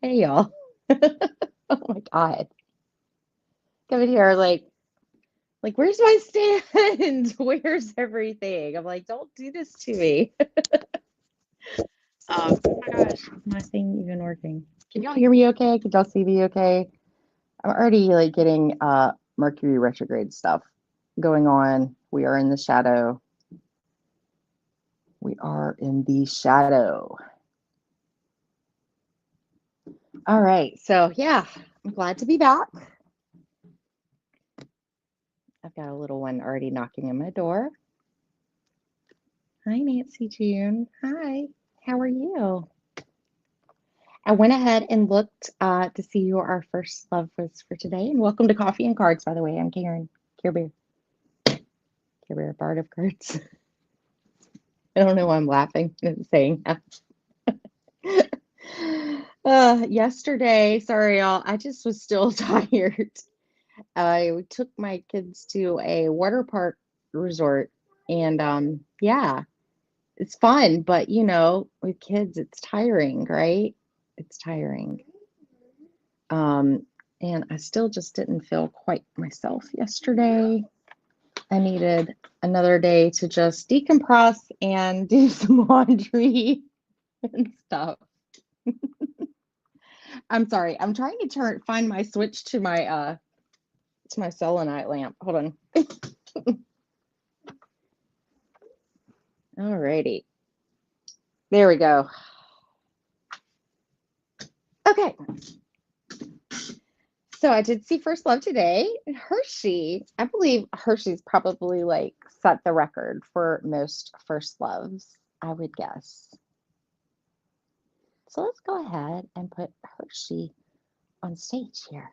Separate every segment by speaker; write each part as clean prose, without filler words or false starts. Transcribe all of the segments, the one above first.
Speaker 1: Hey, y'all. Oh my God. Coming here like, where's my stand? Where's everything? I'm like, don't do this to me. Oh my gosh, is my thing even working? Can y'all hear me okay? Can y'all see me okay? I'm already like getting Mercury retrograde stuff going on. We are in the shadow. We are in the shadow. All right. So yeah, I'm glad to be back. I've got a little one already knocking on my door. Hi, Nancy June. Hi. How are you? I went ahead and looked to see who our first love was for today. And welcome to Coffee and Cards, by the way. I'm Karen. Care Bear. Care Bear, Bard of Cards. I don't know why I'm laughing and saying that. Yesterday, sorry, y'all. I just was still tired. I took my kids to a water park resort. And yeah, it's fun. But, with kids, it's tiring, right? It's tiring. And I still just didn't feel quite myself yesterday. I needed another day to just decompress and do some laundry and stuff. I'm sorry. I'm trying to find my switch to my selenite lamp. Hold on. Alrighty. There we go. Okay. So I did see First Love today. Hershey, I believe Hershey's probably like set the record for most First Loves, I would guess. So let's go ahead and put Hershey on stage here.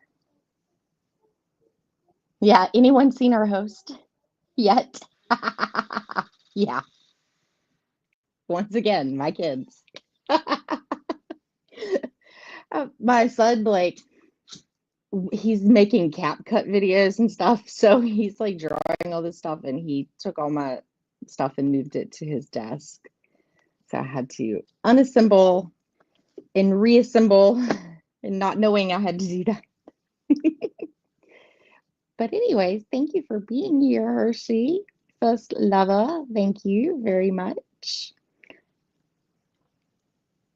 Speaker 1: Yeah, anyone seen our host yet? Yeah. Once again, my kids. My son, like, he's making CapCut videos and stuff. So he's like drawing all this stuff, and he took all my stuff and moved it to his desk. So I had to unassemble and reassemble, and not knowing I had to do that. But anyways, thank you for being here, Hershey. First lover, thank you very much.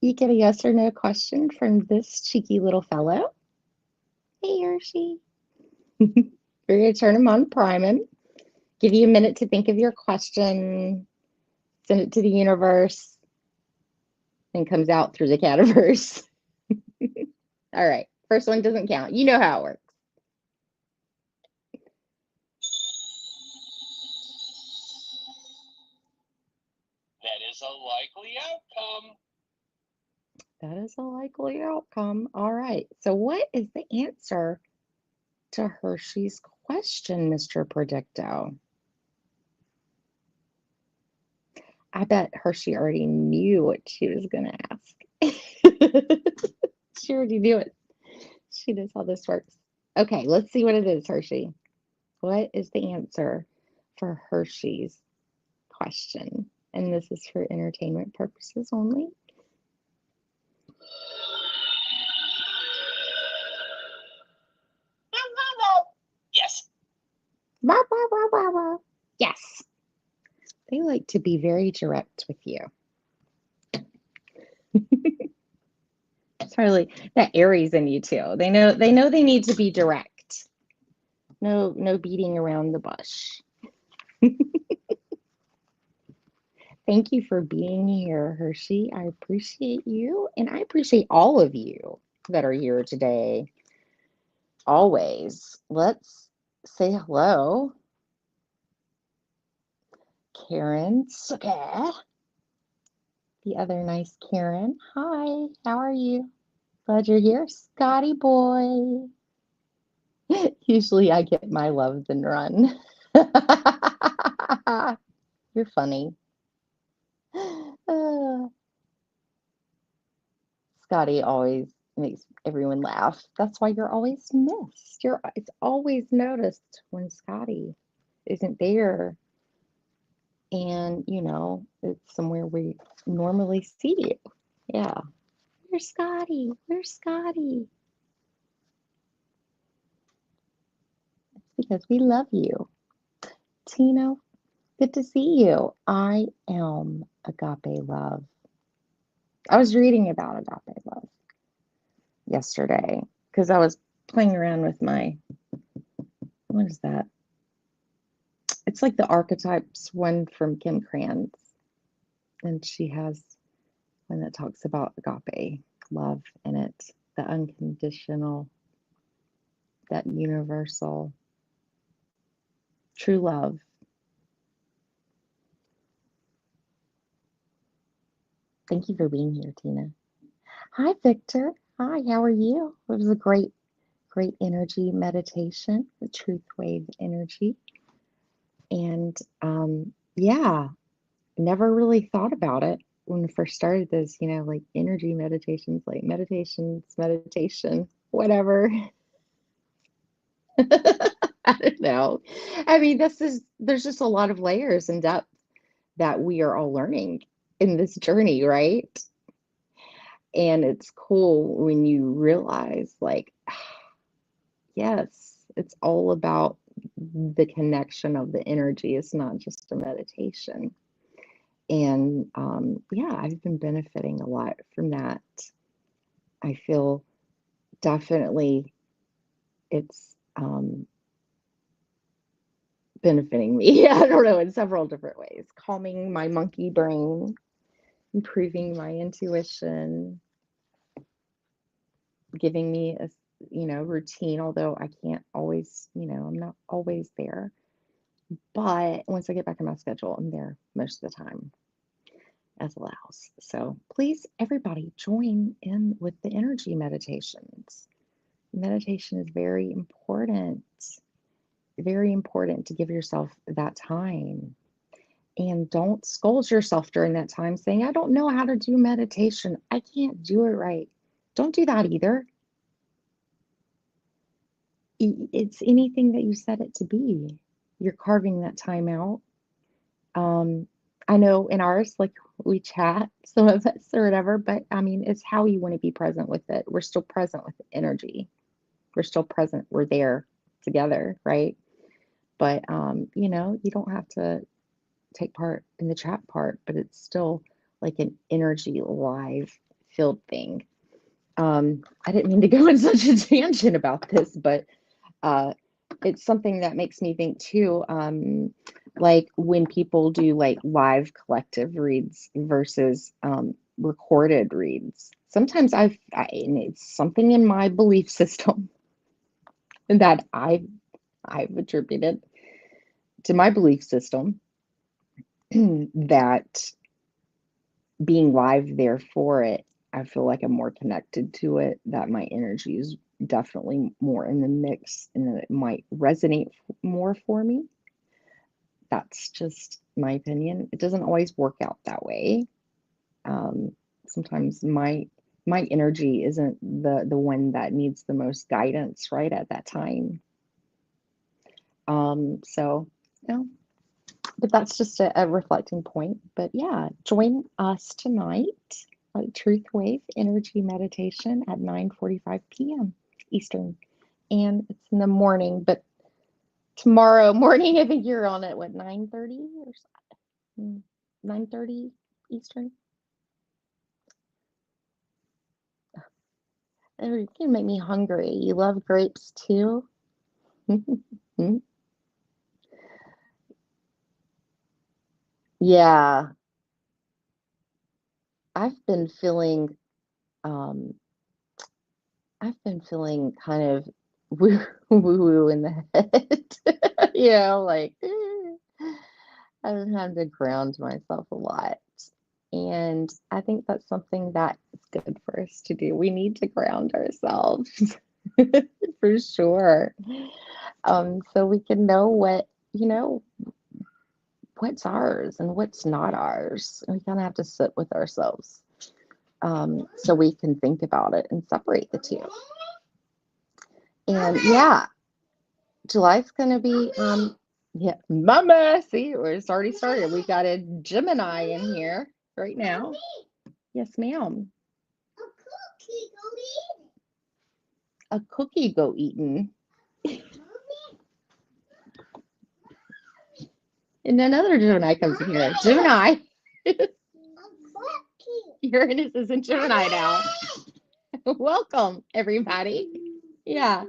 Speaker 1: You get a yes or no question from this cheeky little fellow. Hey, Hershey. We're going to turn him on, prime him, give you a minute to think of your question, send it to the universe, and comes out through the cataverse. All right, first one doesn't count. You know how it works.
Speaker 2: That is a likely outcome.
Speaker 1: That is a likely outcome. All right, so what is the answer to Hershey's question, Mr. Predicto? I bet Hershey already knew what she was going to ask. She already knew it. She knows how this works. Okay, let's see what it is, Hershey. What is the answer for Hershey's question? And this is for entertainment purposes only.
Speaker 2: Yes.
Speaker 1: Yes. They like to be very direct with you. It's probably that Aries in you too. They know they need to be direct. No beating around the bush. Thank you for being here, Hershey. I appreciate you, and I appreciate all of you that are here today. Always. Let's say hello. Karen Sucker. The other nice Karen. Hi, how are you? Glad you're here, Scotty boy. Usually I get my love then run. You're funny. Scotty always makes everyone laugh. That's why you're always missed. It's always noticed when Scotty isn't there. And, it's somewhere we normally see you. Yeah. Where's Scotty? Where's Scotty? It's because we love you. Tina, good to see you. I am agape love. I was reading about agape love yesterday because I was playing around with my, what is that? It's like the archetypes one from Kim Krantz. And she has one that talks about agape love in it, the unconditional, that universal, true love. Thank you for being here, Tina. Hi, Victor. Hi, how are you? It was a great energy meditation, the truth wave energy. And yeah, never really thought about it when I first started this, like energy meditations, like meditation, whatever. I don't know. I mean, there's just a lot of layers and depth that we are all learning in this journey, right? And it's cool when you realize, like, yes, it's all about the connection of the energy. It's not just a meditation. And yeah, I've been benefiting a lot from that. I feel definitely it's benefiting me. I don't know, in several different ways. Calming my monkey brain, improving my intuition, giving me a routine, although I can't always, I'm not always there. But once I get back in my schedule, I'm there most of the time as allows. So please, everybody, join in with the energy meditations. Meditation is very important to give yourself that time. And don't scold yourself during that time saying, I don't know how to do meditation. I can't do it right. Don't do that either. It's anything that you set it to be. You're carving that time out. I know in ours, like we chat, some of us or whatever, but I mean, it's how you want to be present with it. We're still present with the energy. We're still present. We're there together, right? But you don't have to take part in the chat part, but it's still like an energy live filled thing. I didn't mean to go in such a tangent about this, but it's something that makes me think too, like when people do like live collective reads versus recorded reads. Sometimes and it's something in my belief system that I've attributed to my belief system that being live there for it, I feel like I'm more connected to it, that my energy is definitely more in the mix and that it might resonate more for me. That's just my opinion. It doesn't always work out that way. Sometimes my energy isn't the one that needs the most guidance right at that time. So, but that's just a reflecting point. But yeah, join us tonight at Truth Wave Energy Meditation at 9:45 p.m. Eastern. And it's in the morning, but tomorrow morning, I think you're on at what, 9:30 or 9:30 Eastern? Oh, you can make me hungry. You love grapes too? Yeah, I've been feeling um kind of woo in the head. Like I've had to ground myself a lot. And I think that's something that is good for us to do. We need to ground ourselves for sure. So we can know what's ours and what's not ours. We kind of have to sit with ourselves so we can think about it and separate the two. And yeah, July's going to be, yeah, mama, see, it's already started. We've got a Gemini in here right now. Yes, ma'am. A cookie go eaten. And another Gemini comes in here. Gemini. Uranus is in Gemini now. Welcome, everybody. Yeah.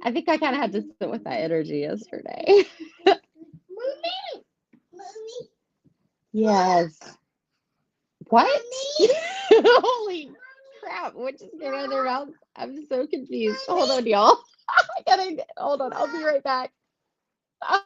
Speaker 1: I think I kind of had to sit with that energy yesterday. Yes. What? Holy crap. What just came out of their mouth? I'm so confused. Hold on, y'all. Hold on. I'll be right back. I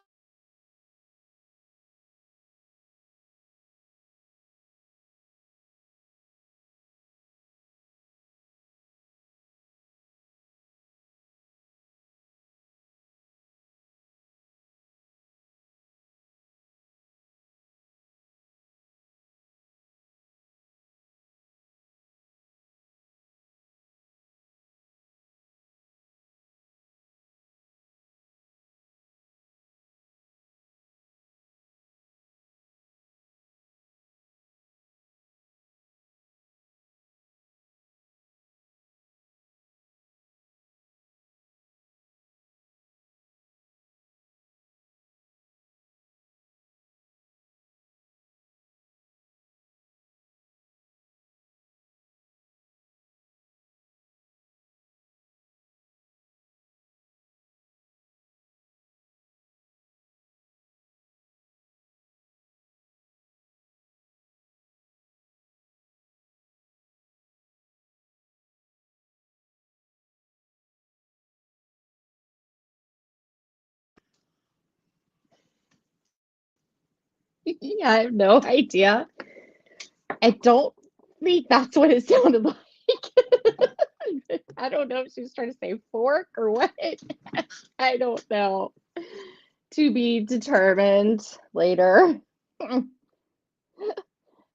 Speaker 1: have no idea. I don't think that's what it sounded like. I don't know if she was trying to say fork or what. I don't know. To be determined later.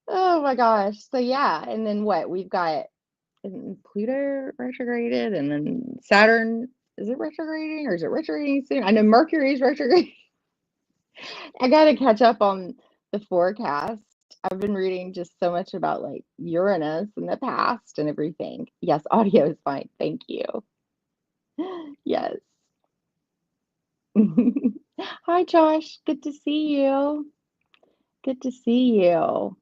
Speaker 1: Oh my gosh. So yeah, and then what? We've got Pluto retrograded, and then Saturn, is it retrograding or is it retrograding soon? I know Mercury's retrograding. I gotta catch up on the forecast. I've been reading just so much about like Uranus in the past and everything. Yes, audio is fine. Thank you. Yes. Hi, Josh. Good to see you. Good to see you.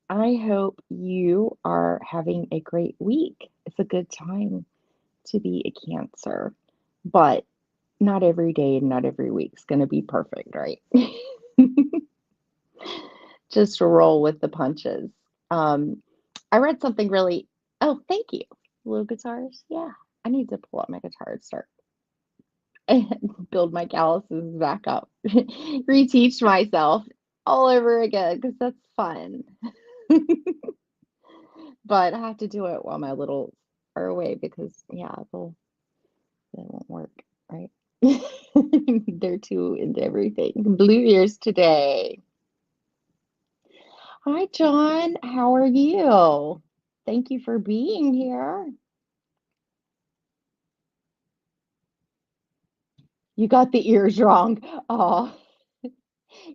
Speaker 1: I hope you are having a great week. It's a good time to be a Cancer, but not every day and not every week's going to be perfect, right? Just roll with the punches. I read something really, oh, thank you. Little guitars. Yeah, I need to pull up my guitar and start and build my calluses back up, reteach myself all over again because that's fun. But I have to do it while my little are away because yeah, they won't work, right? They're too into everything. Blue ears today. Hi, John. How are you? Thank you for being here. You got the ears wrong. Oh,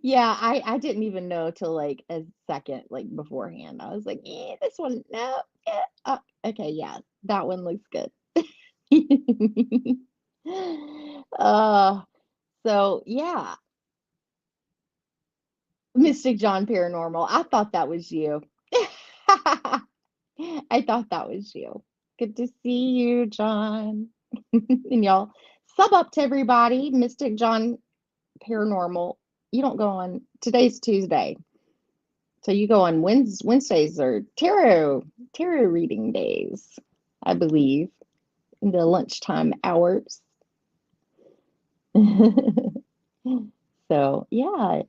Speaker 1: yeah. I didn't even know till like a second, like beforehand. I was like, this one, no. Okay, yeah, that one looks good. uh, so yeah, Mystic John Paranormal. I thought that was you. I thought that was you. Good to see you, John. And y'all sub up to everybody. Mystic John Paranormal. You don't go on, today's Tuesday. So you go on Wednesdays or tarot reading days, I believe, in the lunchtime hours. So yeah.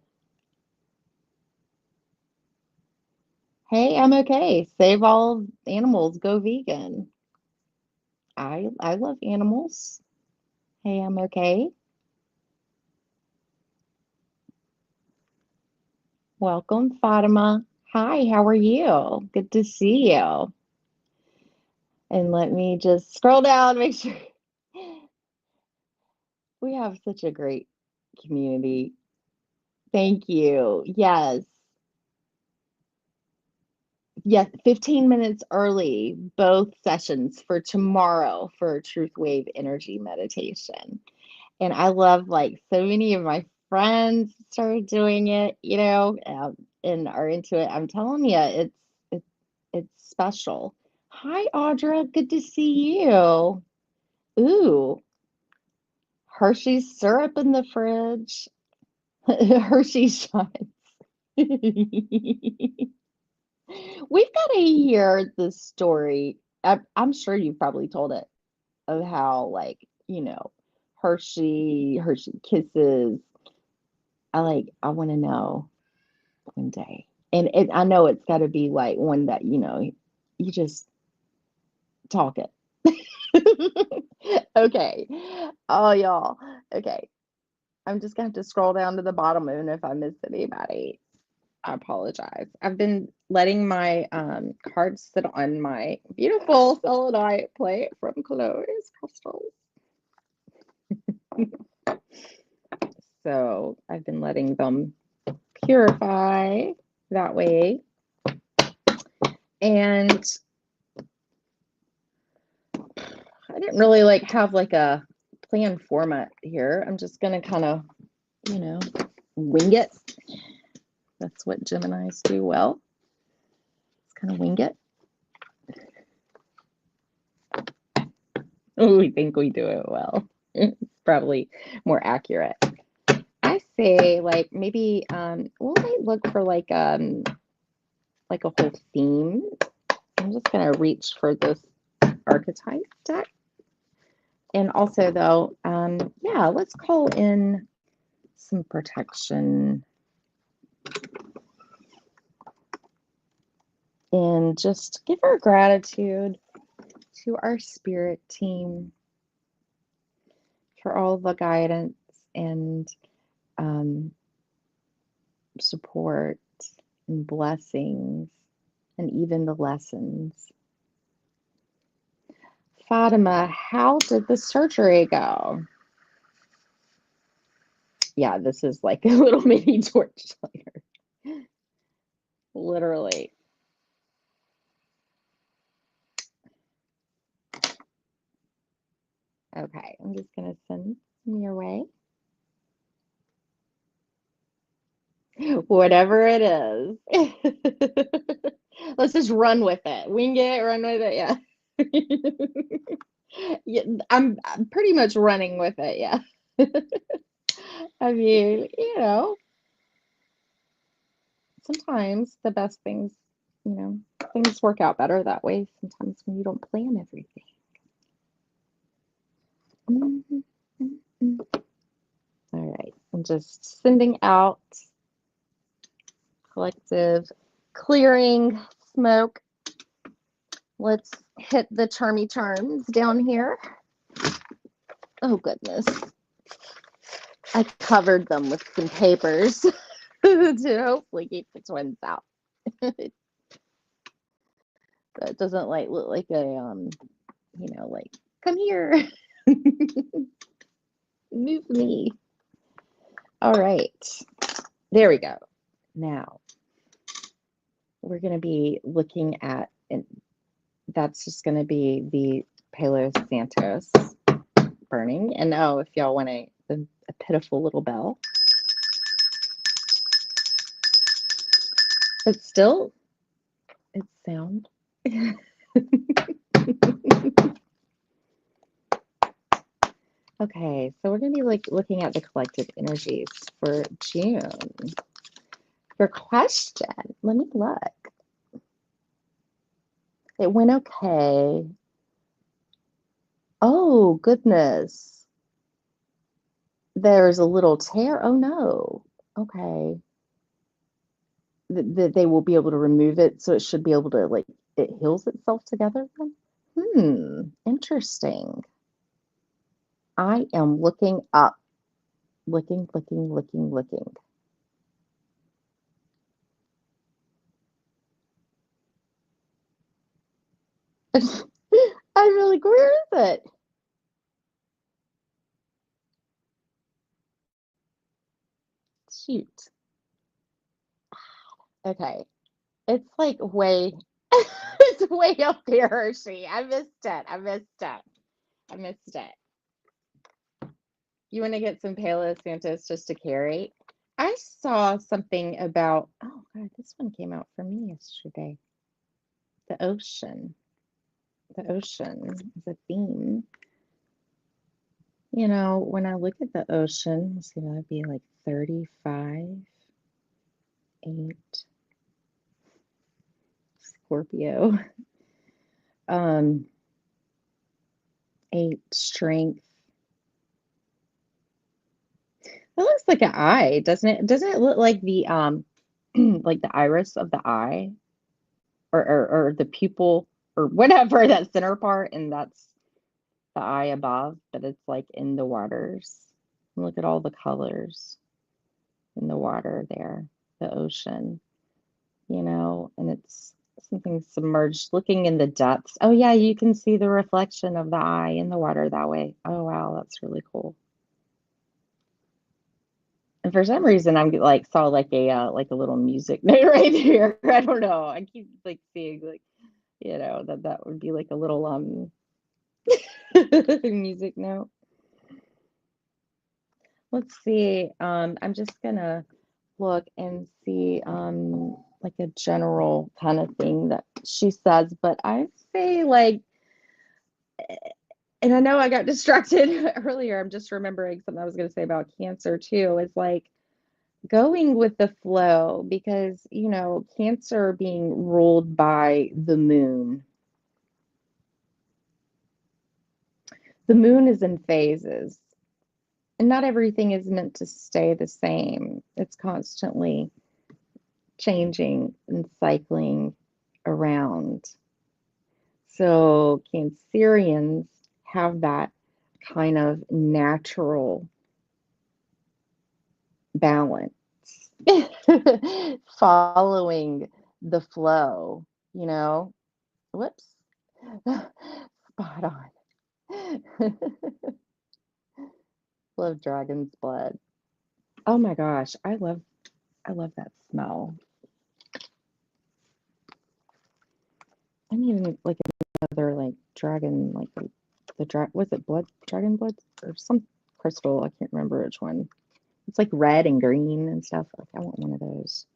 Speaker 1: Hey, I'm okay. Save all animals, go vegan. I love animals. Hey, I'm okay. Welcome, Fatima. Hi, how are you? Good to see you. And let me just scroll down, make sure we have such a great community. Thank you. Yes. Yes, 15 minutes early, both sessions for tomorrow for Truth Wave Energy Meditation. And I love like so many of my friends started doing it, and are into it. I'm telling you, it's it's special. Hi, Audra, good to see you. Ooh, Hershey's syrup in the fridge. Hershey's shots. We've got to hear the story. I'm sure you've probably told it of how, like, Hershey Kisses. I want to know one day. And I know it's got to be like one that, you just talk it. Okay. Oh, y'all. Okay. I'm just going to have to scroll down to the bottom, and if I miss anybody, I apologize. I've been letting my cards sit on my beautiful selenite plate from Chloe's Crystals. So I've been letting them purify that way. And I didn't really have a planned format here. I'm just gonna kind of, wing it. That's what Geminis do well. Just kind of wing it. We think we do it well. It's probably more accurate. I say maybe we might look for a whole theme. I'm just gonna reach for this archetype deck. And also though, yeah, let's call in some protection and just give our gratitude to our spirit team for all the guidance and support and blessings and even the lessons. Fatima, how did the surgery go? Yeah, this is like a little mini torch layer. Literally. Okay, I'm just going to send them your way. Whatever it is. Let's just run with it. Wing it, run with it, yeah. Yeah, I'm pretty much running with it, yeah. I mean, sometimes the best things, things work out better that way sometimes when you don't plan everything. All right, I'm just sending out collective clearing smoke. Let's hit the charmy charms down here. Oh, goodness. I covered them with some papers to hopefully keep the twins out. So it doesn't look like a, come here. Move me. All right. There we go. Now we're going to be looking at, and that's just going to be the Palo Santos burning. And oh, if y'all want a pitiful little bell. But still, it's sound. Okay, so we're going to be looking at the collective energies for June. Your question, let me look. It went okay. Oh, goodness. There's a little tear. Oh, no. Okay. That they will be able to remove it, so it should be able to, it heals itself together then? Interesting. I am looking up. Looking. I'm like, where is it? Shoot. Okay. It's way It's way up there, Hershey. I missed it. I missed it. I missed it. You want to get some Palo Santos just to carry? I saw something about, oh God, this one came out for me yesterday. The ocean. The ocean is a theme. You know, when I look at the ocean, let's see, that'd be like 35, 8, Scorpio, 8, strength. It looks like an eye, doesn't it? Doesn't it look like the like the iris of the eye, or the pupil, or whatever, that center part, and that's the eye above, but it's like in the waters. Look at all the colors in the water there, the ocean, and it's something submerged, looking in the depths. Oh yeah, you can see the reflection of the eye in the water that way. Oh wow, that's really cool. And for some reason, I'm like saw like a little music note right here. I don't know. I keep like seeing like that would be like a little music note. Let's see. I'm just gonna look and see like a general kind of thing that she says, but I say like, and I know I got distracted earlier. I'm just remembering something I was going to say about Cancer too, is like going with the flow, because Cancer being ruled by the moon. The moon is in phases, and not everything is meant to stay the same. It's constantly changing and cycling around. So Cancerians have that kind of natural balance, following the flow, you know. Whoops. Spot on. Love dragon's blood. Oh my gosh, I love that smell. I need like another like dragon, like was it dragon blood or some crystal? I can't remember which one. It's like red and green and stuff. Like I want one of those.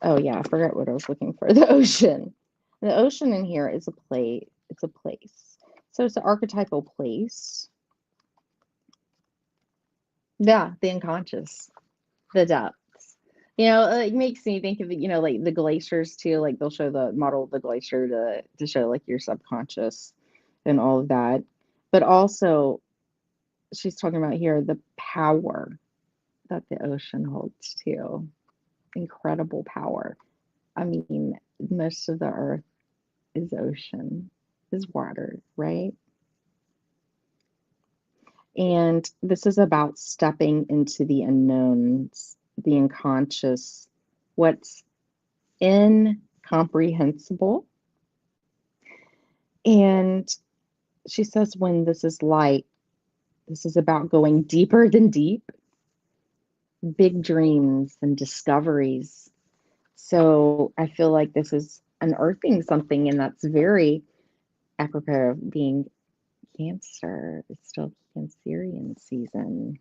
Speaker 1: Oh yeah, I forgot what I was looking for. The ocean. The ocean in here is a place. It's a place. So it's an archetypal place. Yeah, the unconscious, the depths. It makes me think of like the glaciers too. Like they'll show the model of the glacier to show like your subconscious and all of that. But also, she's talking about here the power that the ocean holds too. Incredible power. I mean, most of the earth is ocean, is water, right? And this is about stepping into the unknowns, the unconscious, what's incomprehensible. And she says, when this is light, this is about going deeper than deep, big dreams and discoveries. So I feel like this is unearthing something, and that's very apropos of being Cancer. It's still Cancerian season.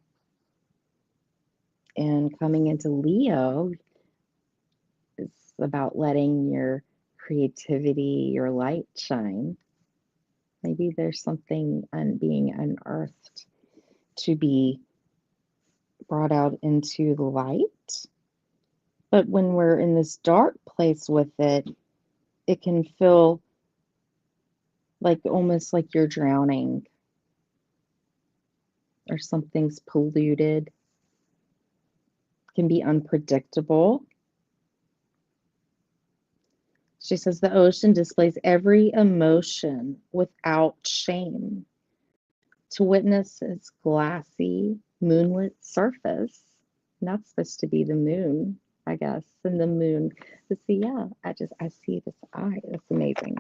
Speaker 1: And coming into Leo is about letting your creativity, your light shine. Maybe there's something being unearthed to be brought out into the light. But when we're in this dark place with it, it can feel like almost like you're drowning or something's polluted. It can be unpredictable. She says the ocean displays every emotion without shame. To witness its glassy, moonlit surface, and that's supposed to be the moon, I guess, and the moon. But see, yeah, I see this eye. That's amazing.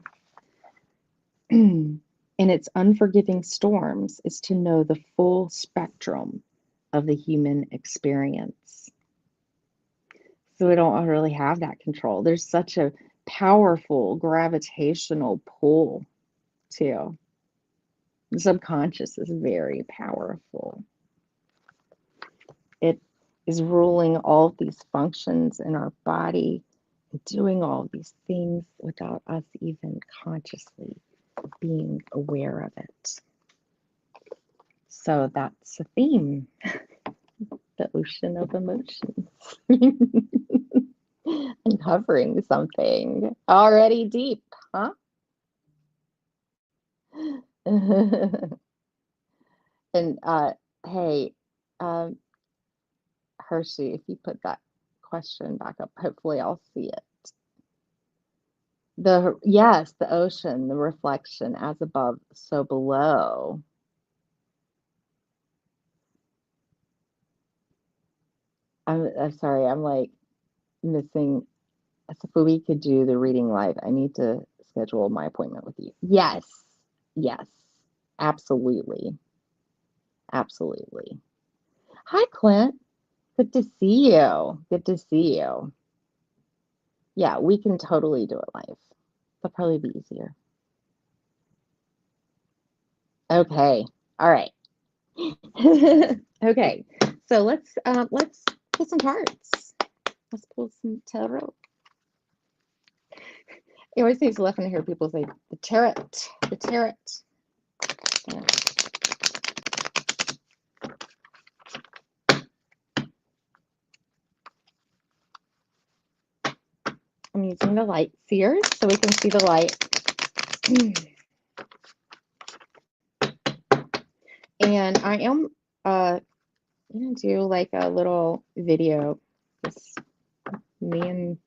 Speaker 1: In its unforgiving storms is to know the full spectrum of the human experience. So we don't really have that control. There's such a powerful gravitational pull too. The subconscious is very powerful. It is ruling all of these functions in our body, doing all of these things without us even consciously being aware of it. So that's the theme, the ocean of emotions. Uncovering something already deep, huh? And hey, um, Hershey, if you put that question back up, hopefully I'll see it. Yes, the ocean, the reflection, as above, so below. I'm sorry, I'm like missing. If we could do the reading live, I need to schedule my appointment with you. Yes, yes, absolutely, absolutely. Hi, Clint. Good to see you. Good to see you. Yeah, we can totally do it live. That'll probably be easier. Okay. All right. Okay. So let's pull some cards. Let's pull some tarot. It always takes a left when I hear people say the tarot, the tarot. Yeah. I'm using the light seers so we can see the light. And I am gonna do like a little video, just me and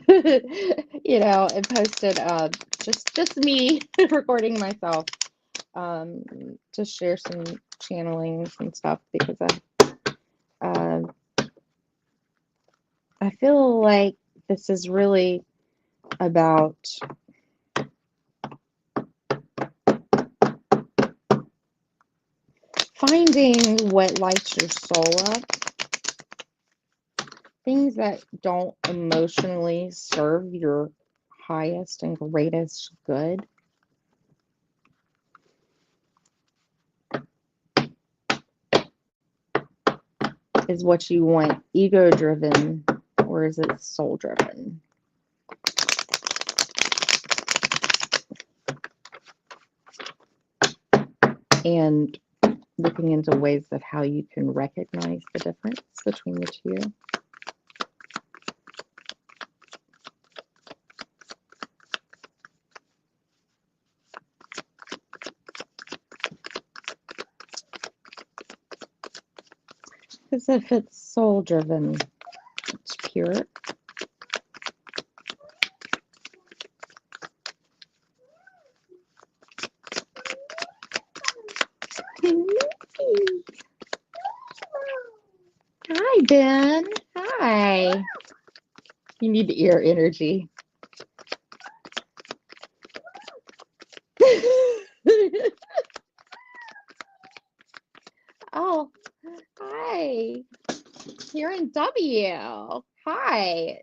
Speaker 1: and posted just me recording myself to share some channelings and stuff because uh, I feel like this is really about finding what lights your soul up, things that don't emotionally serve your highest and greatest good. Is what you want ego driven or is it soul driven? And looking into ways of how you can recognize the difference between the two. Because if it's soul driven, it's pure. Hi, Ben. Hi. You need ear energy. Oh, hi. Karen W. Hi.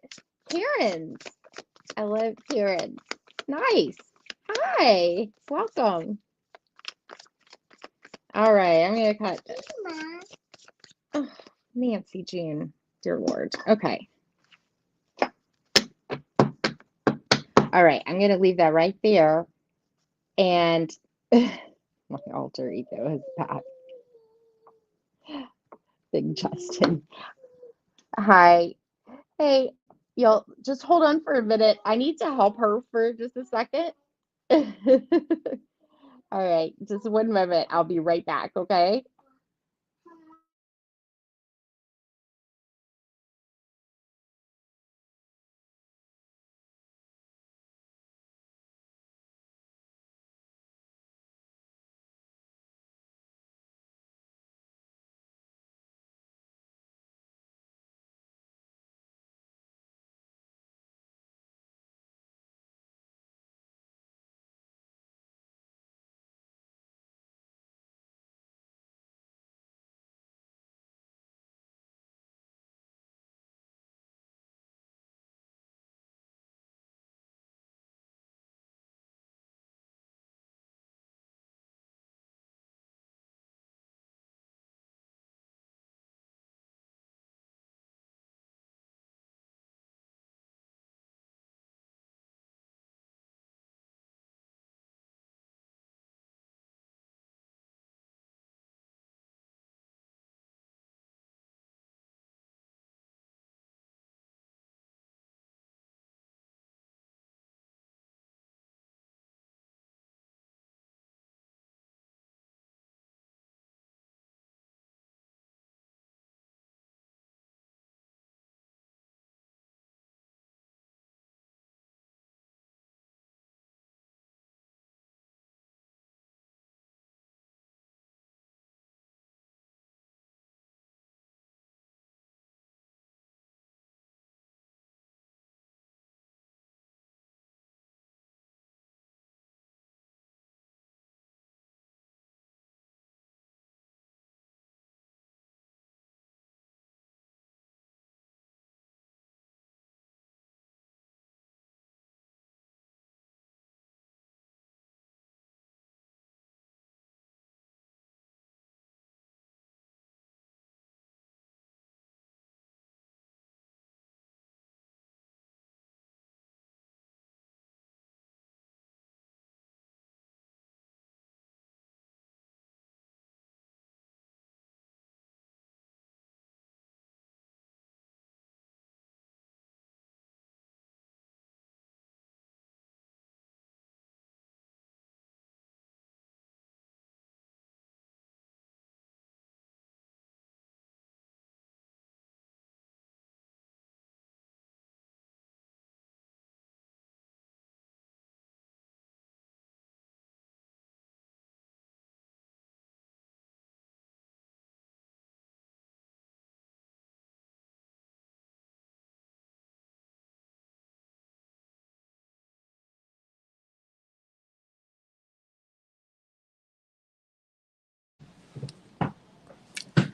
Speaker 1: Karen. I love Karen. Nice. Hi. Welcome. All right, I'm going to cut this. Oh, Nancy Jean. Dear Lord. Okay. All right, I'm going to leave that right there. And my alter ego is back. Big Justin. Hi. Hey, y'all, just hold on for a minute. I need to help her for just a second. All right, just one moment. I'll be right back, okay?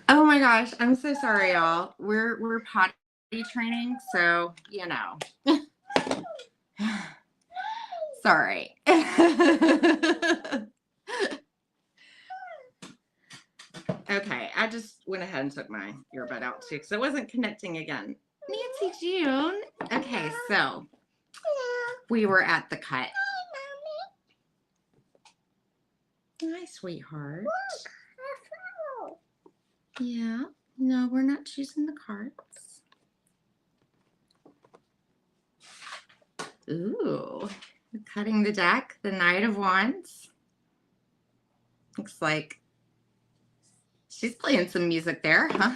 Speaker 3: Oh my gosh, I'm so sorry, y'all. We're potty training, so you know. Sorry. Okay, I just went ahead and took my earbud out too because it wasn't connecting again. Nancy June. Okay, so we were at the cut. Hi, sweetheart. Yeah. No, we're not choosing the cards. Ooh. Cutting the deck. The Knight of Wands. Looks like she's playing some music there, huh?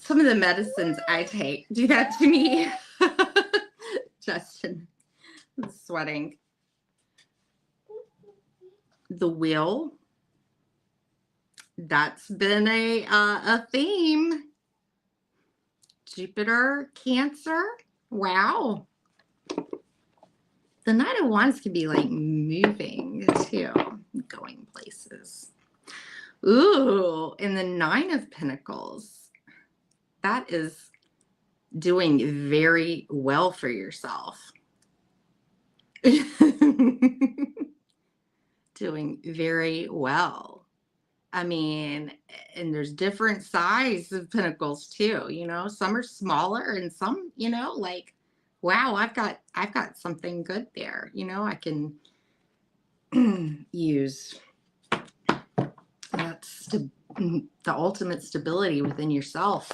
Speaker 3: Some of the medicines I take do that to me. Justin is sweating. The Wheel. That's been a theme. Jupiter, Cancer. Wow. The Knight of Wands can be like moving too, going places. Ooh, and the Nine of Pentacles. That is doing very well for yourself. Doing very well. I mean, and there's different size of pentacles too, you know, some are smaller and some, you know, like, wow, I've got something good there. You know, I can use that's the ultimate stability within yourself.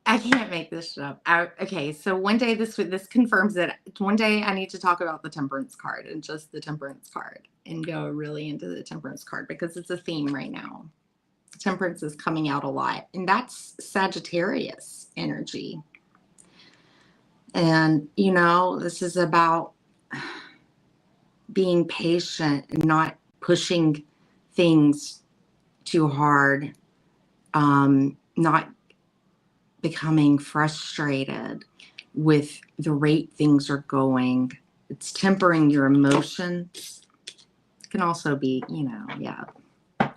Speaker 3: I can't make this shit up. Okay, so one day this confirms that one day I need to talk about the Temperance card and just the Temperance card and go really into the Temperance card because it's a theme right now. Temperance is coming out a lot, and that's Sagittarius energy. And, you know, this is about being patient and not pushing things too hard, not becoming frustrated with the rate things are going. It's tempering your emotions. It can also be, you know, yeah,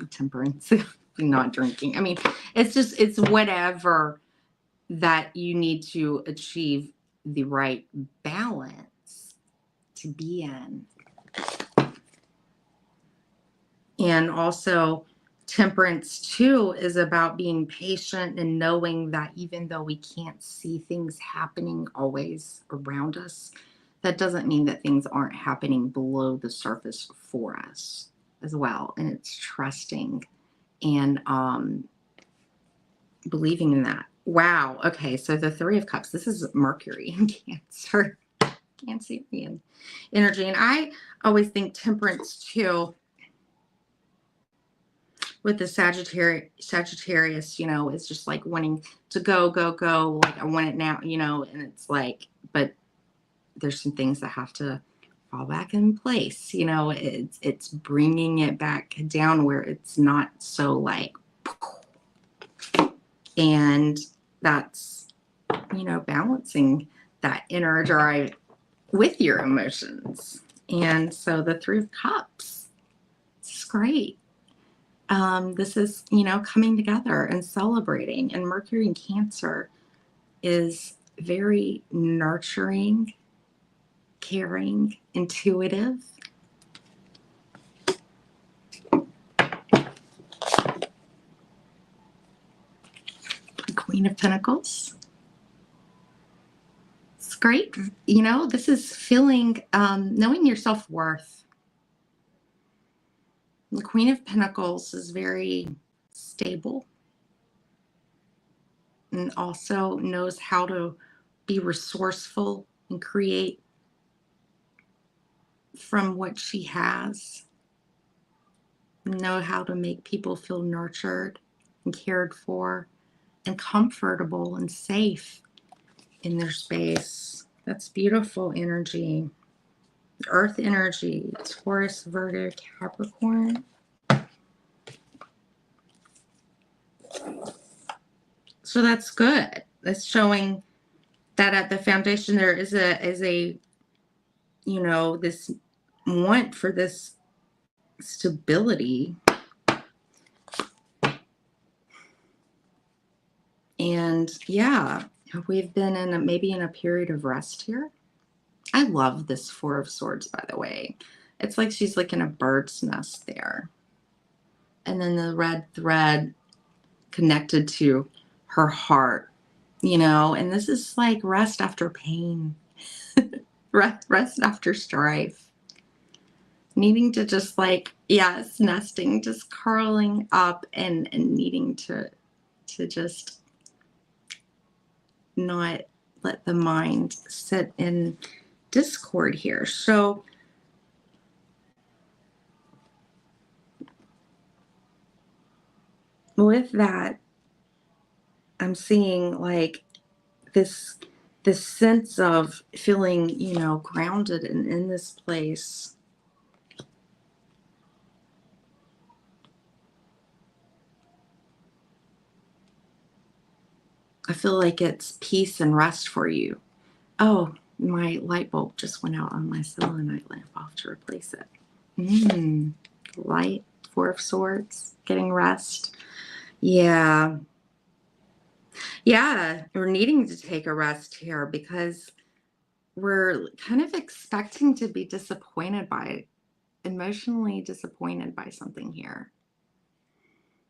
Speaker 3: temperance, not drinking. I mean, it's whatever that you need to achieve the right balance to be in. And also, temperance too is about being patient and knowing that even though we can't see things happening always around us, that doesn't mean that things aren't happening below the surface for us as well. And it's trusting and believing in that. Wow. Okay. So the Three of Cups, this is Mercury in Cancer, Cancerian energy. And I always think temperance too, with the Sagittarius, you know, it's just like wanting to go, like I want it now, you know, and it's like, but there's some things that have to fall back in place, you know, it's bringing it back down where it's not so like, and that's, you know, balancing that inner drive with your emotions. And so the Three of Cups, it's great. This is, you know, coming together and celebrating. And Mercury in Cancer is very nurturing, caring, intuitive. Queen of Pentacles. It's great. You know, this is feeling, knowing your self-worth. The Queen of Pentacles is very stable and also knows how to be resourceful and create from what she has. Know how to make people feel nurtured and cared for and comfortable and safe in their space. That's beautiful energy. Earth energy, Taurus, Virgo, Capricorn. So that's good. That's showing that at the foundation there is a you know, this want for this stability. And yeah, we've been in maybe in a period of rest here. I love this Four of Swords, by the way. It's like she's like in a bird's nest there. And then the red thread connected to her heart, you know, and this is like rest after pain, rest after strife. Needing to just like, yes, nesting, just curling up and needing to just not let the mind sit in discord here. So with that, I'm seeing like this sense of feeling, you know, grounded and in this place. I feel like it's peace and rest for you. Oh, my light bulb just went out on my selenite lamp. I'll have to replace it. Light, Four of Swords, getting rest. Yeah. Yeah, we're needing to take a rest here because we're kind of expecting to be emotionally disappointed by something here.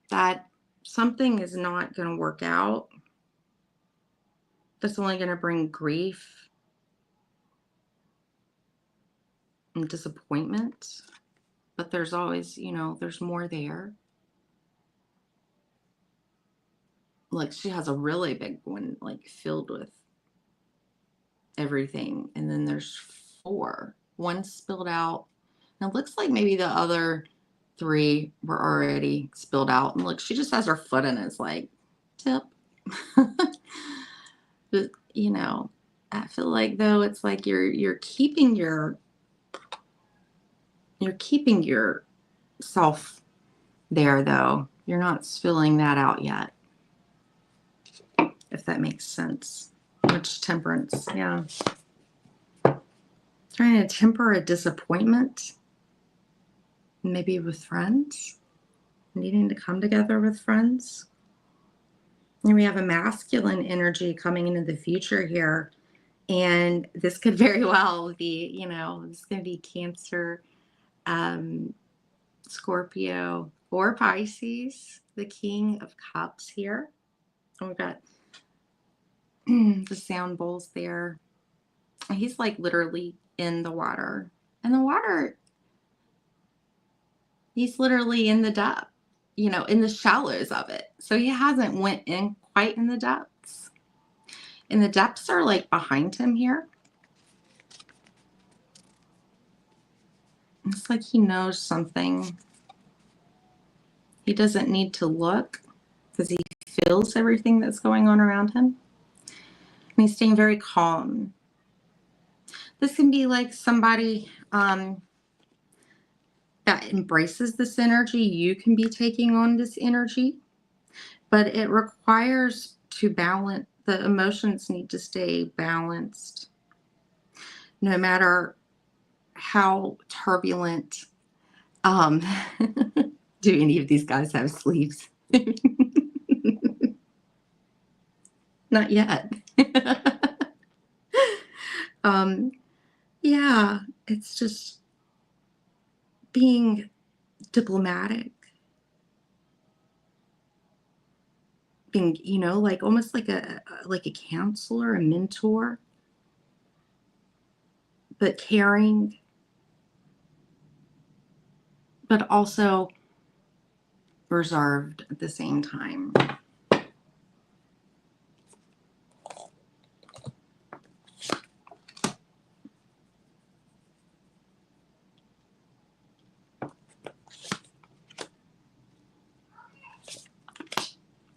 Speaker 3: That something is not going to work out. That's only going to bring grief and disappointment. But there's always, you know, there's more there. Like she has a really big one, like filled with everything. And then there's 4. One spilled out. And it looks like maybe the other 3 were already spilled out. And look, she just has her foot in it. It's like, tip. But, you know, I feel like though it's like you're keeping yourself there though. You're not spilling that out yet. If that makes sense. Much temperance, yeah. Trying to temper a disappointment. Maybe with friends. Needing to come together with friends. And we have a masculine energy coming into the future here. And this could very well be, you know, this is going to be Cancer, Scorpio, or Pisces, the King of Cups here. And we've got the sound bowls there. And he's like literally in the water. And the water, he's literally in the depth, you know, in the shallows of it. So he hasn't went in quite in the depths. And the depths are like behind him here. It's like he knows something. He doesn't need to look because he feels everything that's going on around him. And he's staying very calm. This can be like somebody that embraces this energy. You can be taking on this energy, but it requires to balance. The emotions need to stay balanced no matter how turbulent. Do any of these guys have sleeves? Not yet. Yeah, it's just being diplomatic, being, you know, like almost like a counselor, a mentor, but caring, but also reserved at the same time.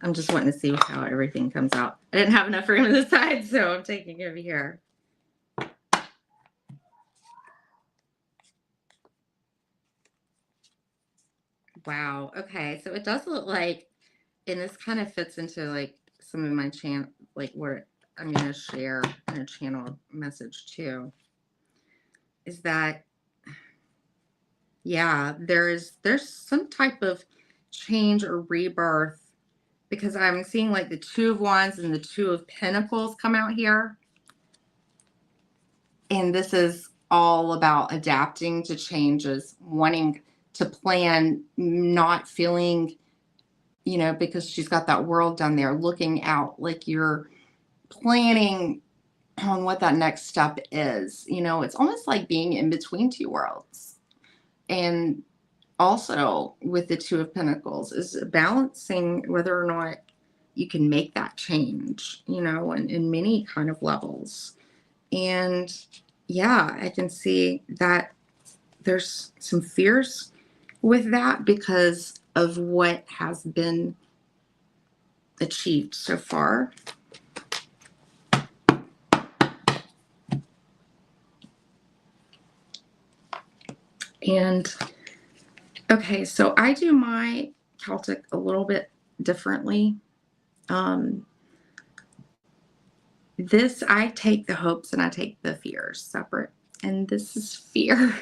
Speaker 3: I'm just wanting to see how everything comes out. I didn't have enough room on the side, so I'm taking it over here. Wow. Okay. So it does look like, and this kind of fits into like some of my channel, like what I'm going to share in a channel message too, is that Yeah, there's some type of change or rebirth because I'm seeing like the Two of Wands and the Two of Pentacles come out here. And this is all about adapting to changes, wanting to plan, not feeling, you know, because she's got that world down there looking out like you're planning on what that next step is. You know, it's almost like being in between two worlds. And also with the Two of Pentacles is balancing whether or not you can make that change, you know, in many kind of levels. And yeah, I can see that there's some fears with that because of what has been achieved so far. And okay, so I do my Celtic a little bit differently. This, I take the hopes and I take the fears separate. And this is fear.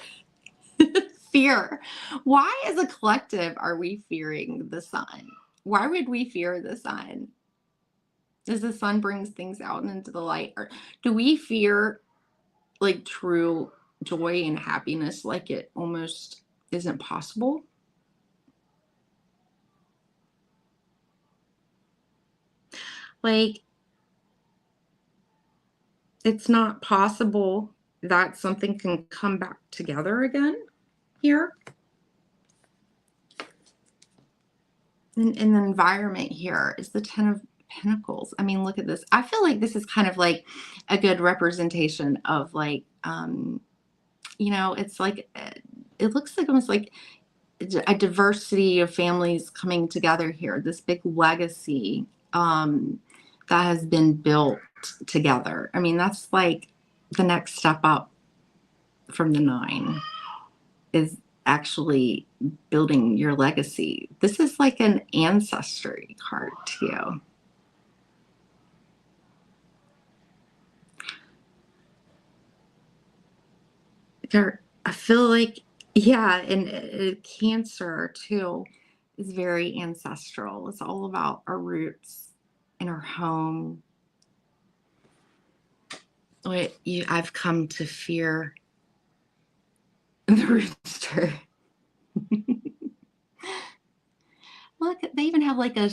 Speaker 3: Fear. Why, as a collective, are we fearing the sun? Why would we fear the sun? As the sun brings things out into the light, or do we fear like true joy and happiness, like it almost isn't possible? Like it's not possible that something can come back together again here. And the environment here is the Ten of Pentacles. I mean, look at this. I feel like this is kind of like a good representation of like, you know, it's like, it looks like almost like a diversity of families coming together here. This big legacy that has been built together. I mean, that's like the next step up from the Nine is actually building your legacy. This is like an ancestry card too. I feel like, yeah, and Cancer too is very ancestral. It's all about our roots and our home. I've come to fear the rooster. Look, they even have like a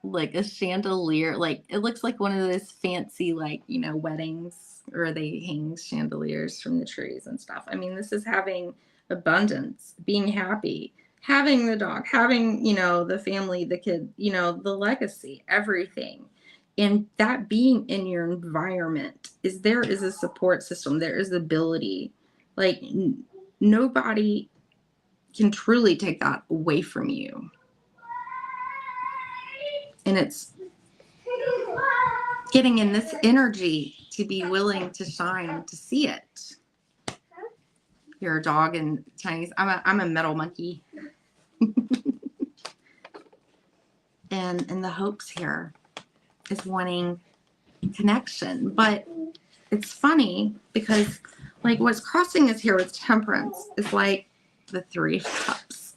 Speaker 3: like a chandelier. Like it looks like one of those fancy, like, you know, weddings where they hang chandeliers from the trees and stuff. I mean, this is having abundance, being happy, having the dog, having, you know, the family, the kid, you know, the legacy, everything. And that being in your environment there is a support system. There is ability. Like nobody can truly take that away from you. And it's getting in this energy to be willing to shine, to see it. You're a dog in Chinese. I'm a metal monkey. and the hopes here is wanting connection. But it's funny because like what's crossing us here with Temperance is like the Three of Cups.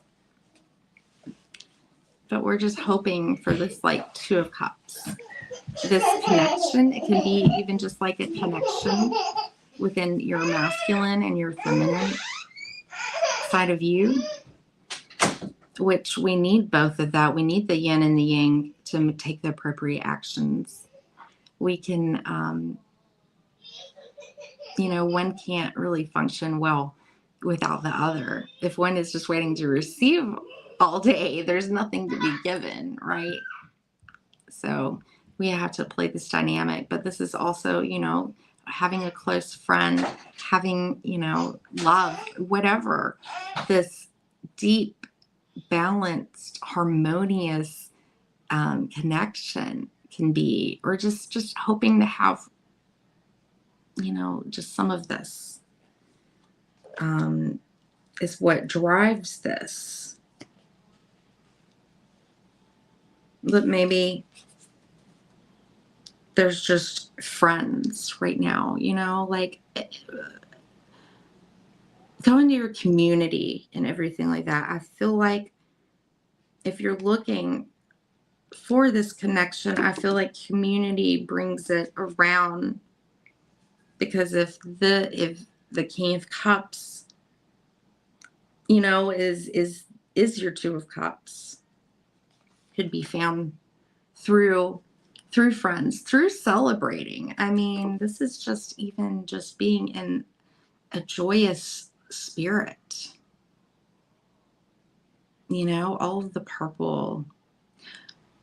Speaker 3: But we're just hoping for this like Two of Cups. This connection, it can be even just like a connection within your masculine and your feminine side of you, which we need both of that. We need the yin and the yang to take the appropriate actions. We can, you know, one can't really function well without the other. If one is just waiting to receive all day, there's nothing to be given, right? So we have to play this dynamic, but this is also, you know, having a close friend, having, you know, love, whatever, this deep, balanced, harmonious connection can be, or just hoping to have, you know, just some of this is what drives this. But maybe there's just friends right now, you know, like go into your community and everything like that. I feel like if you're looking for this connection, I feel like community brings it around, because if the King of Cups, you know, is your Two of Cups, could be found through friends, through celebrating. I mean, this is just even just being in a joyous spirit. You know, all of the purple,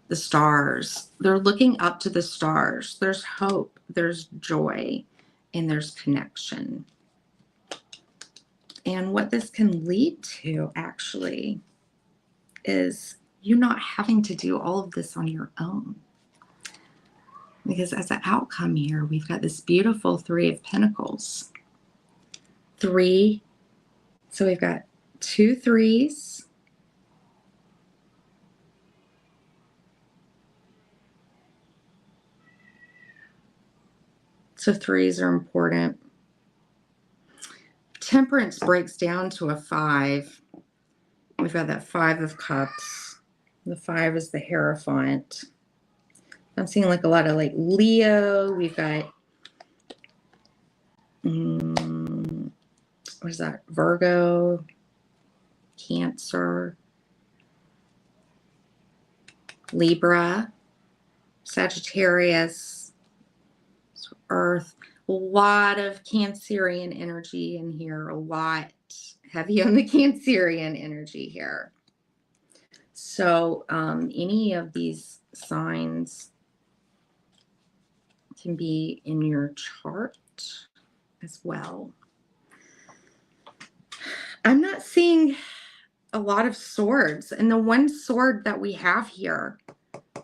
Speaker 3: the stars, they're looking up to the stars. There's hope, there's joy, and there's connection. And what this can lead to, actually, is you not having to do all of this on your own. Because as an outcome here, we've got this beautiful Three of Pentacles. Three, so we've got 2 3s. So 3s are important. Temperance breaks down to a 5. We've got that 5 of Cups. The 5 is the Hierophant. I'm seeing like a lot of like Leo. We've got, what is that? Virgo, Cancer, Libra, Sagittarius, Earth. A lot of Cancerian energy in here. A lot heavy on the Cancerian energy here. So any of these signs can be in your chart as well. I'm not seeing a lot of swords, and the one sword that we have here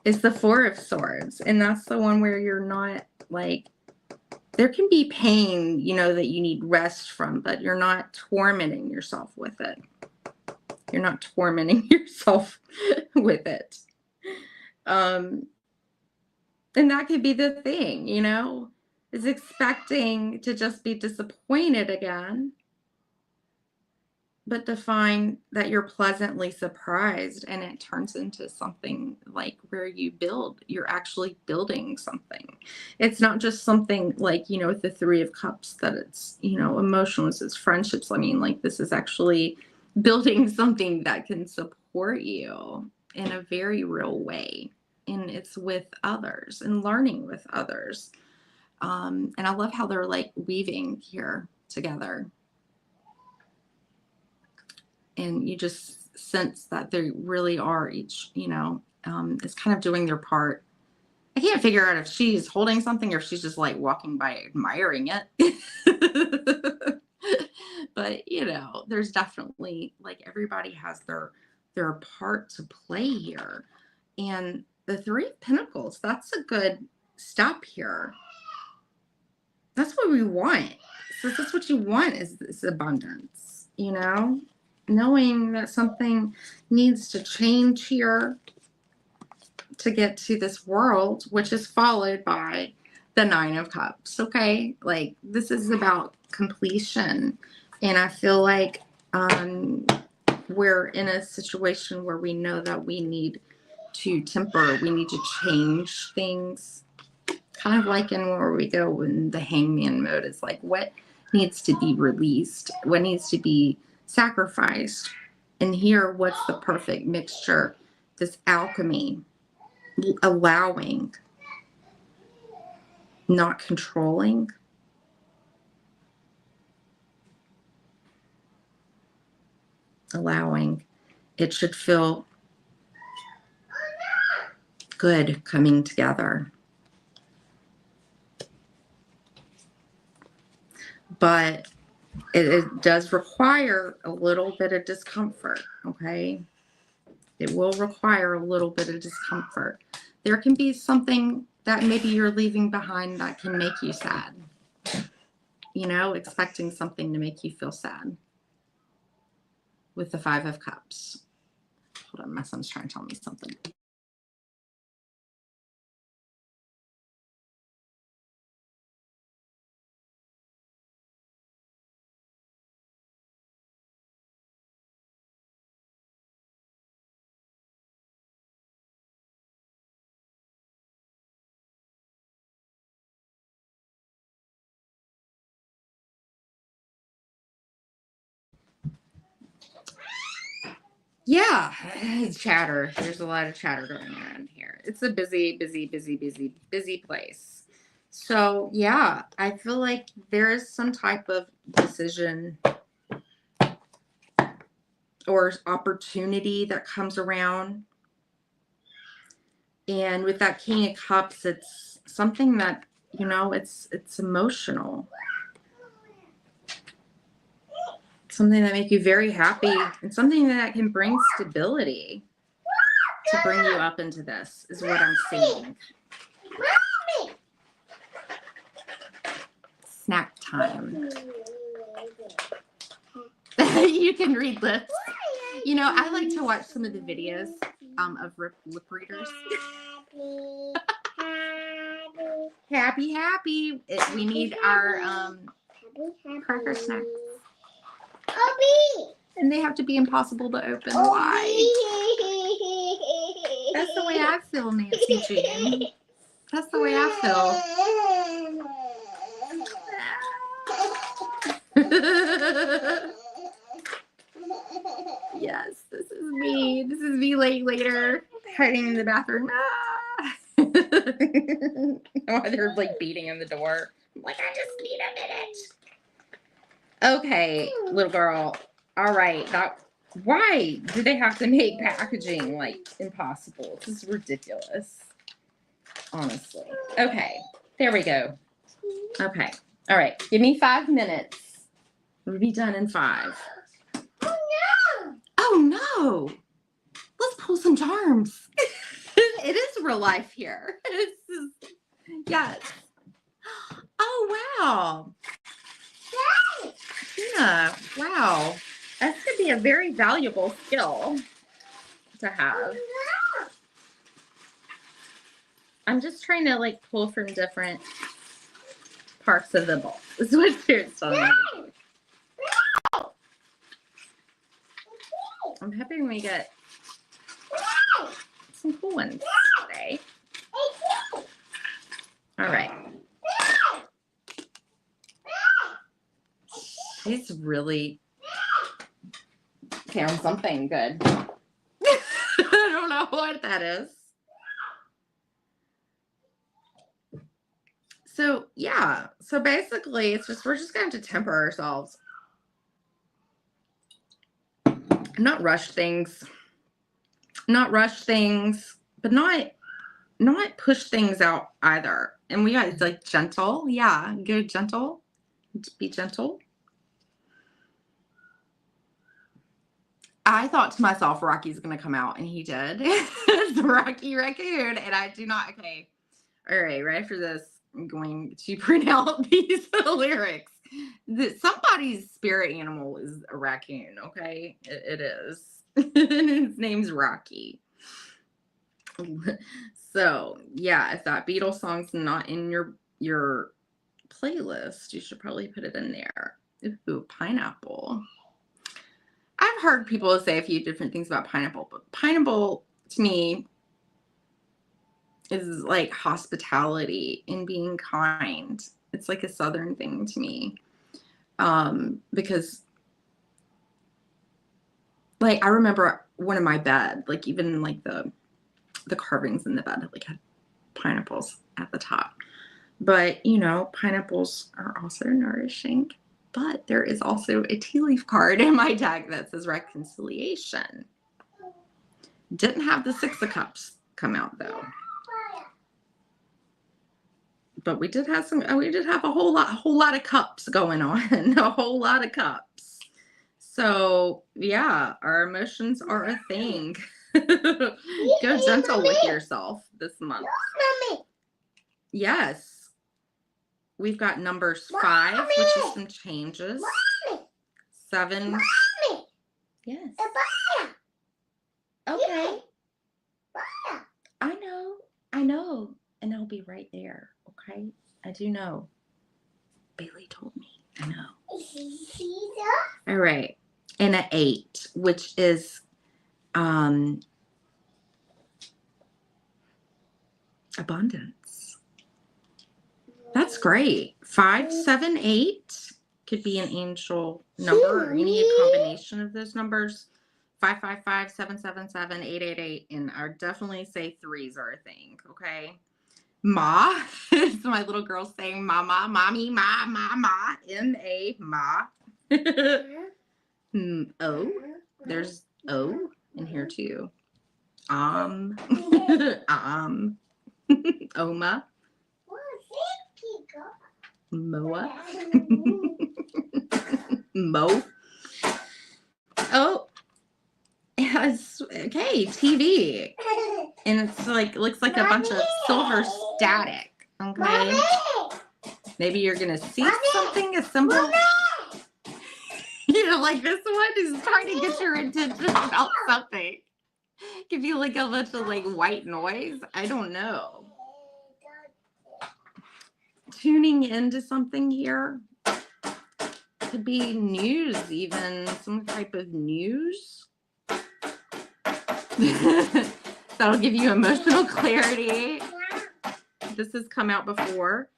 Speaker 3: is the 4 of Swords, and that's the one where you're not like, there can be pain, you know, that you need rest from, but you're not tormenting yourself with it. You're not tormenting yourself with it. And that could be the thing, you know, is expecting to just be disappointed again, but to find that you're pleasantly surprised, and it turns into something like where you build, you're actually building something. It's not just something like, you know, with the 3 of Cups, that it's, you know, emotions, it's friendships. I mean, like, this is actually building something that can support you in a very real way. And it's with others and learning with others. And I love how they're like weaving here together. And you just sense that they really are each, you know, is kind of doing their part. I can't figure out if she's holding something or if she's just like walking by admiring it. But, you know, there's definitely like everybody has their part to play here. And the 3 of Pentacles, that's a good step here. That's what we want. So that's what you want, is this abundance, you know? Knowing that something needs to change here to get to this world, which is followed by the 9 of Cups. Okay, like, this is about completion, and I feel like we're in a situation where we know that we need to temper, we need to change things, kind of like in where we go in the Hangman mode. It's like, what needs to be released, what needs to be sacrificed, and here, what's the perfect mixture? This alchemy, allowing, not controlling, allowing. It should feel good coming together. But it does require a little bit of discomfort, okay? It will require a little bit of discomfort. There can be something that maybe you're leaving behind that can make you sad. You know, expecting something to make you feel sad. With the 5 of Cups. Hold on, my son's trying to tell me something. Yeah, it's chatter. There's a lot of chatter going on here. It's a busy, busy, busy, busy, busy place. So yeah, I feel like there is some type of decision or opportunity that comes around. And with that King of Cups, it's something that, you know, it's emotional. Something that makes you very happy and something that can bring stability to bring you up into this is what I'm seeing. Snack time. You can read lips. You know, I like to watch some of the videos of lip readers. Happy. We need our cracker snacks. And they have to be impossible to open. Why? That's the way I feel, Nancy Jean. That's the way I feel. Yes, this is me. This is me later, hiding in the bathroom. Oh, they're like beating on the door. I'm like, I just need a minute. Okay, little girl. All right. Why do they have to make packaging like impossible? This is ridiculous. Honestly. Okay. There we go. Okay. All right. Give me 5 minutes. We'll be done in 5. Oh no! Let's pull some charms. It is real life here. Yes. Oh wow. Yeah. Wow. That's gonna be a very valuable skill to have. I'm just trying to like pull from different parts of the bowl. This is what Spirit's telling me to do. I'm hoping we get some cool ones today. All right. He's really found something good. I don't know what that is. So yeah. So basically it's just we're just going to temper ourselves. Not rush things, but not push things out either. And we got like gentle. Yeah, go gentle. Be gentle. I thought to myself, Rocky's going to come out, and he did. It's Rocky Raccoon, and I do not. Okay. All right. Right after this, I'm going to print out these lyrics. Somebody's spirit animal is a raccoon. Okay. It is. And his name's Rocky. So yeah, if that Beatles song's not in your playlist, you should probably put it in there. Ooh, pineapple. I've heard people say a few different things about pineapple, but pineapple to me is like hospitality and being kind. It's like a Southern thing to me. Because like I remember one of my bed, like even like the carvings in the bed like had pineapples at the top. But you know, pineapples are also nourishing. But there is also a tea leaf card in my deck that says reconciliation. Didn't have the 6 of Cups come out though. But we did have a whole lot of cups going on. A whole lot of cups. So yeah, our emotions are a thing. Go gentle with yourself this month. Yes. We've got numbers 5, which is some changes. 7. Yes. Okay. I know. And I'll be right there. Okay. I do know. Bailey told me. I know. All right. And an 8, which is abundance. That's great. 5, 7, 8 could be an angel number or any combination of those numbers. 555-777-888, and I definitely say threes are a thing, okay? Ma is my little girl saying mama, mommy, ma, M-A, ma. O, there's O in here too. Oma, Moa, Mo. Oh, yes. Okay, TV. And it's like, looks like a bunch of silver static. Okay. Maybe you're going to see something, a symbol. You know, like this one is trying to get your attention about something. Give you like a bunch of like white noise. I don't know. Tuning into something here. Could be news, even some type of news. That'll give you emotional clarity. This has come out before.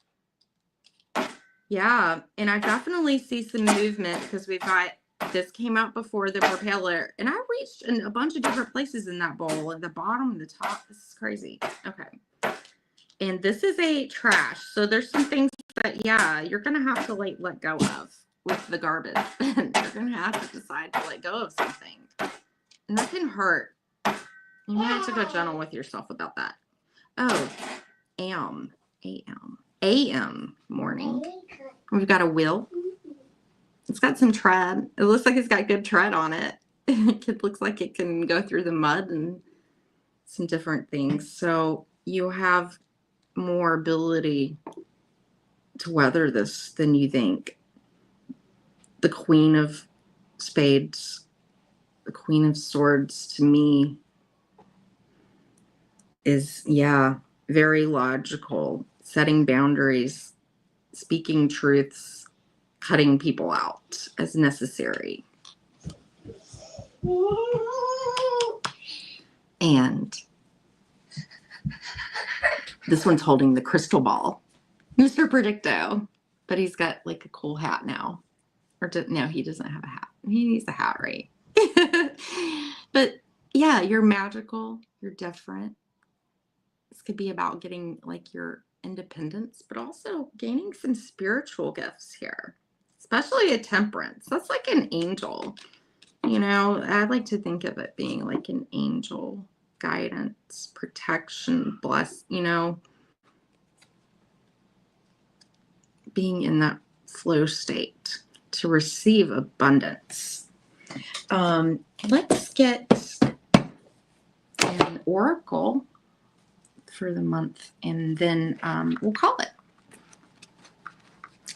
Speaker 3: Yeah, and I definitely see some movement because we've got, this came out before, the propeller, and I reached in a bunch of different places in that bowl, at the bottom and the top. This is crazy. Okay. And this is a trash. So there's some things that, yeah, you're going to have to like let go of with the garbage. You're going to have to decide to let go of something. And that can hurt. You might have to go gentle with yourself about that. Oh, AM morning. We've got a wheel. It's got some tread. It looks like it's got good tread on it. It looks like it can go through the mud and some different things. So you have more ability to weather this than you think. The Queen of Spades, the Queen of Swords, to me is, yeah, very logical, setting boundaries, speaking truths, cutting people out as necessary. And this one's holding the crystal ball, Mr. Predicto, but he's got like a cool hat now. Or no, he doesn't have a hat. He needs a hat, right? But yeah, you're magical. You're different. This could be about getting like your independence, but also gaining some spiritual gifts here, especially a temperance. That's like an angel. You know, I'd like to think of it being like an angel, guidance, protection, bless, you know, being in that flow state to receive abundance. Let's get an oracle for the month, and then we'll call it.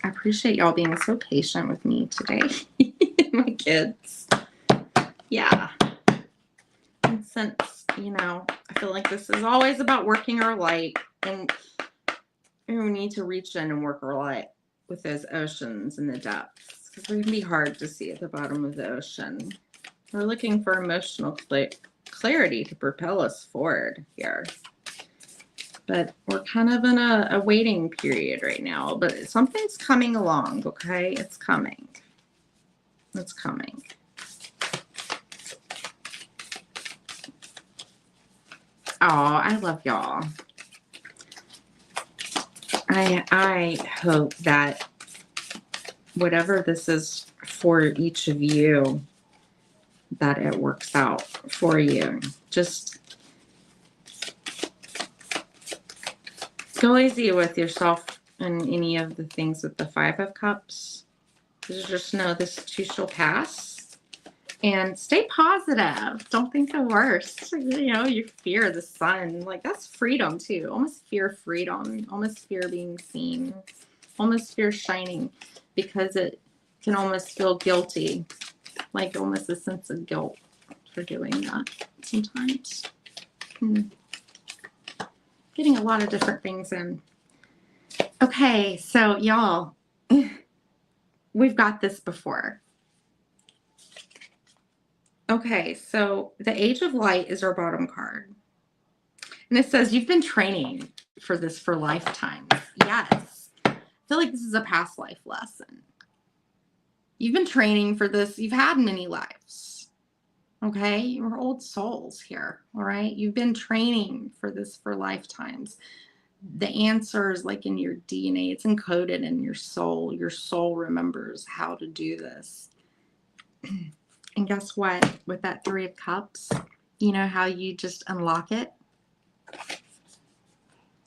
Speaker 3: I appreciate y'all being so patient with me today. My kids. Yeah. And since, you know, I feel like this is always about working our light, and we need to reach in and work our light with those oceans and the depths, because they can be hard to see at the bottom of the ocean. We're looking for emotional clarity to propel us forward here. But we're kind of in a waiting period right now. But something's coming along, okay? It's coming. It's coming. Oh, I love y'all. I hope that whatever this is for each of you, that it works out for you. Just go easy with yourself and any of the things with the Five of Cups. Just know this too shall pass. And stay positive. Don't think the worst. You know, you fear the sun. Like, that's freedom, too. Almost fear freedom. Almost fear being seen. Almost fear shining. Because it can almost feel guilty. Like, almost a sense of guilt for doing that sometimes. Getting a lot of different things in. Okay, so, y'all. We've got this before. Okay, so the Age of Light is our bottom card. And it says, you've been training for this for lifetimes. Yes. I feel like this is a past life lesson. You've been training for this. You've had many lives. Okay, you're old souls here. All right, you've been training for this for lifetimes. The answer is like in your DNA, it's encoded in your soul. Your soul remembers how to do this. And guess what? With that 3 of Cups, you know how you just unlock it?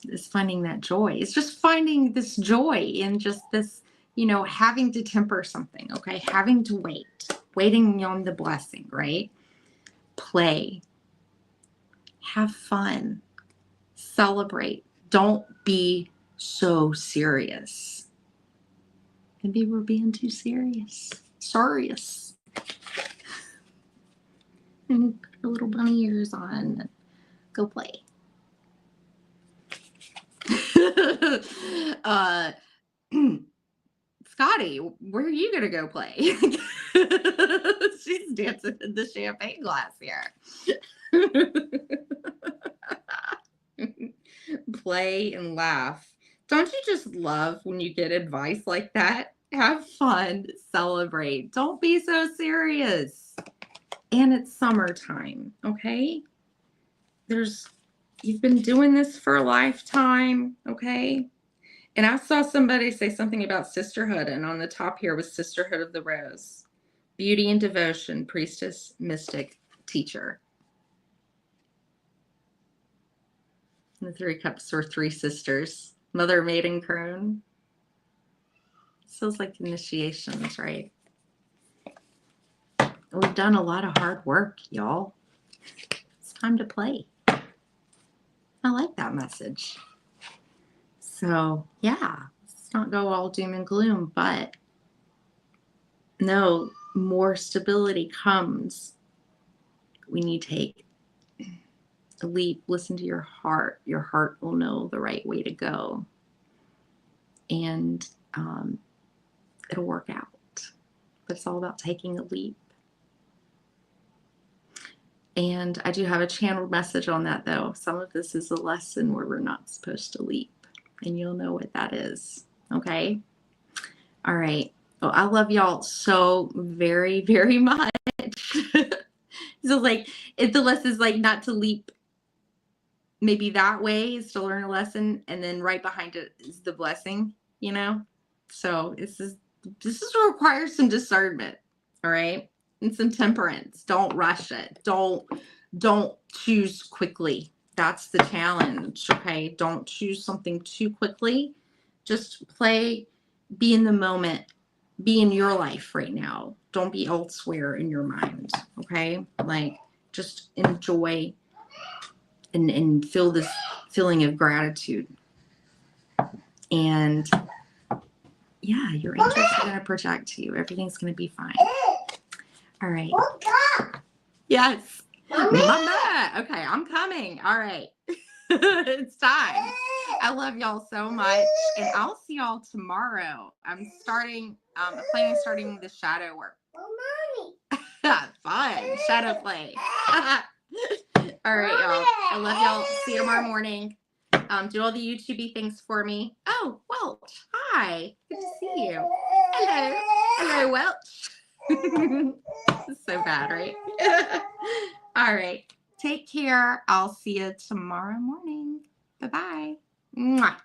Speaker 3: It's finding that joy. It's just finding this joy in just this, you know, having to temper something, okay? Having to wait, waiting on the blessing, right? Play, have fun, celebrate. Don't be so serious. Maybe we're being too serious. Serious. And put your little bunny ears on and go play. Scotty, where are you gonna go play? She's dancing in the champagne glass here. Play and laugh. Don't you just love when you get advice like that? Have fun, celebrate. Don't be so serious. And it's summertime, okay? You've been doing this for a lifetime, okay? And I saw somebody say something about sisterhood, and on the top here was Sisterhood of the Rose. Beauty and devotion, priestess, mystic, teacher. And the 3 cups were 3 sisters. Mother, maid, and crone. Feels like initiations, right? We've done a lot of hard work, y'all. It's time to play. I like that message. So, yeah, let's not go all doom and gloom, but no, more stability comes when you take a leap. Listen to your heart. Your heart will know the right way to go. And it'll work out. But it's all about taking a leap. And I do have a channeled message on that, though. Some of this is a lesson where we're not supposed to leap. And you'll know what that is. Okay? All right. Well, I love y'all so very, very much. So, like, if the lesson is, like, not to leap maybe that way is to learn a lesson, and then right behind it is the blessing, you know? So, this requires some discernment, all right? And some temperance. Don't rush it. Don't choose quickly. That's the challenge, okay? Don't choose something too quickly. Just play, be in the moment, be in your life right now. Don't be elsewhere in your mind, okay? Like, just enjoy and feel this feeling of gratitude. And yeah, your angels are going to protect you. Everything's going to be fine. All right. Yes. Mama. Okay, I'm coming. All right. It's time. I love y'all so much. And I'll see y'all tomorrow. I'm planning on starting the shadow work. Fun. Shadow play. All right, y'all. I love y'all. See you tomorrow morning. Do all the YouTube-y things for me. Oh, Welch. Hi. Good to see you. Hello. Hello, Welch. This is so bad, right? All right. Take care. I'll see you tomorrow morning. Bye-bye. Mwah.